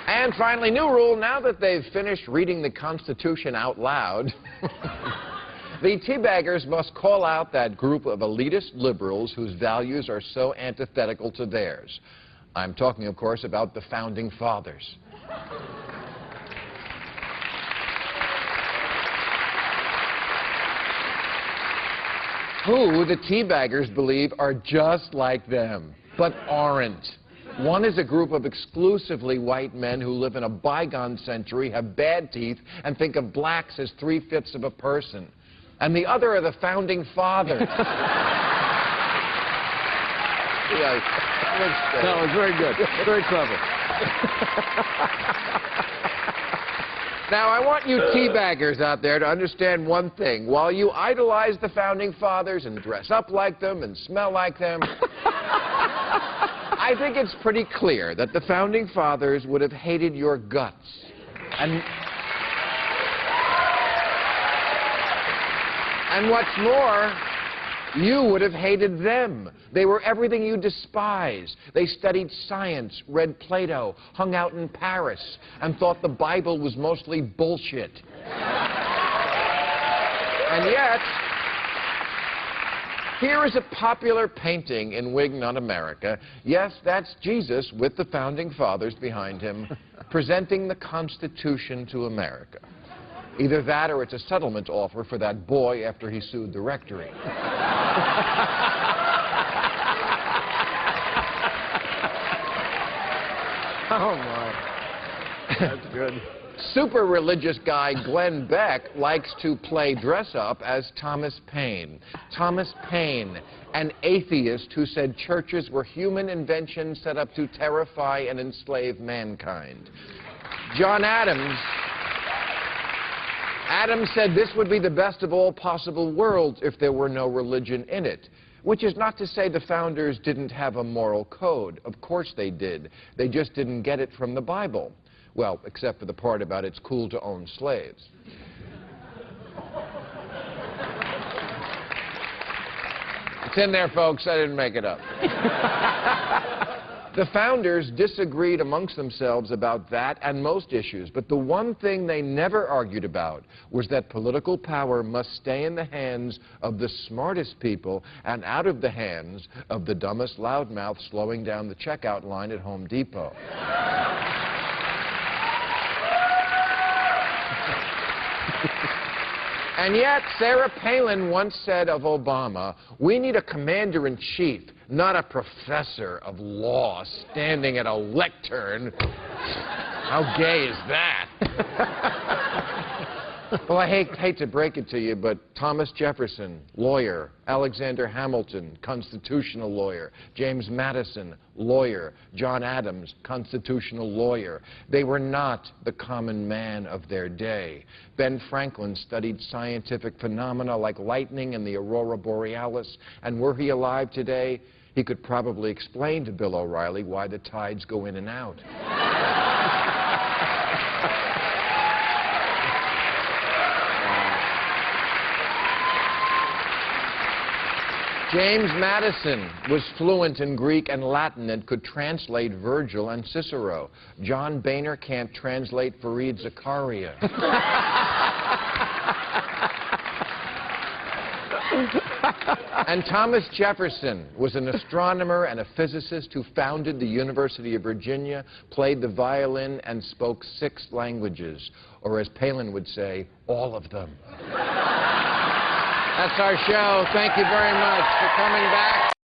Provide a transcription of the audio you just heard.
And finally, new rule, now that they've finished reading the Constitution out loud, the teabaggers must call out that group of elitist liberals whose values are so antithetical to theirs. I'm talking, of course, about the Founding Fathers. Who the teabaggers believe are just like them, but aren't. One is a group of exclusively white men who live in a bygone century, have bad teeth, and think of blacks as 3/5 of a person. And the other are the Founding Fathers. Yeah, that was very good. Very clever. Now, I want you teabaggers out there to understand one thing. While you idolize the Founding Fathers and dress up like them and smell like them, I think it's pretty clear that the Founding Fathers would have hated your guts. And what's more, you would have hated them. They were everything you despise. They studied science, read Plato, hung out in Paris, and thought the Bible was mostly bullshit. And yet, here is a popular painting in Wignon, America. Yes, that's Jesus with the Founding Fathers behind him, presenting the Constitution to America. Either that or it's a settlement offer for that boy after he sued the rectory. Oh, my. That's good. Super religious guy Glenn Beck likes to play dress-up as Thomas Paine. Thomas Paine, an atheist who said churches were human inventions set up to terrify and enslave mankind. John Adams said this would be the best of all possible worlds if there were no religion in it. Which is not to say the founders didn't have a moral code. Of course they did. They just didn't get it from the Bible. Well, except for the part about it's cool to own slaves. It's in there, folks. I didn't make it up. The founders disagreed amongst themselves about that and most issues, but the one thing they never argued about was that political power must stay in the hands of the smartest people and out of the hands of the dumbest loudmouth slowing down the checkout line at Home Depot. And yet, Sarah Palin once said of Obama, "We need a commander-in-chief, not a professor of law standing at a lectern." How gay is that? Well, I hate to break it to you, but Thomas Jefferson, lawyer. Alexander Hamilton, constitutional lawyer. James Madison, lawyer. John Adams, constitutional lawyer. They were not the common man of their day. Ben Franklin studied scientific phenomena like lightning and the aurora borealis, and were he alive today, he could probably explain to Bill O'Reilly why the tides go in and out. James Madison was fluent in Greek and Latin and could translate Virgil and Cicero. John Boehner can't translate Fareed Zakaria. And Thomas Jefferson was an astronomer and a physicist who founded the University of Virginia, played the violin, and spoke 6 languages, or as Palin would say, all of them. That's our show. Thank you very much for coming back.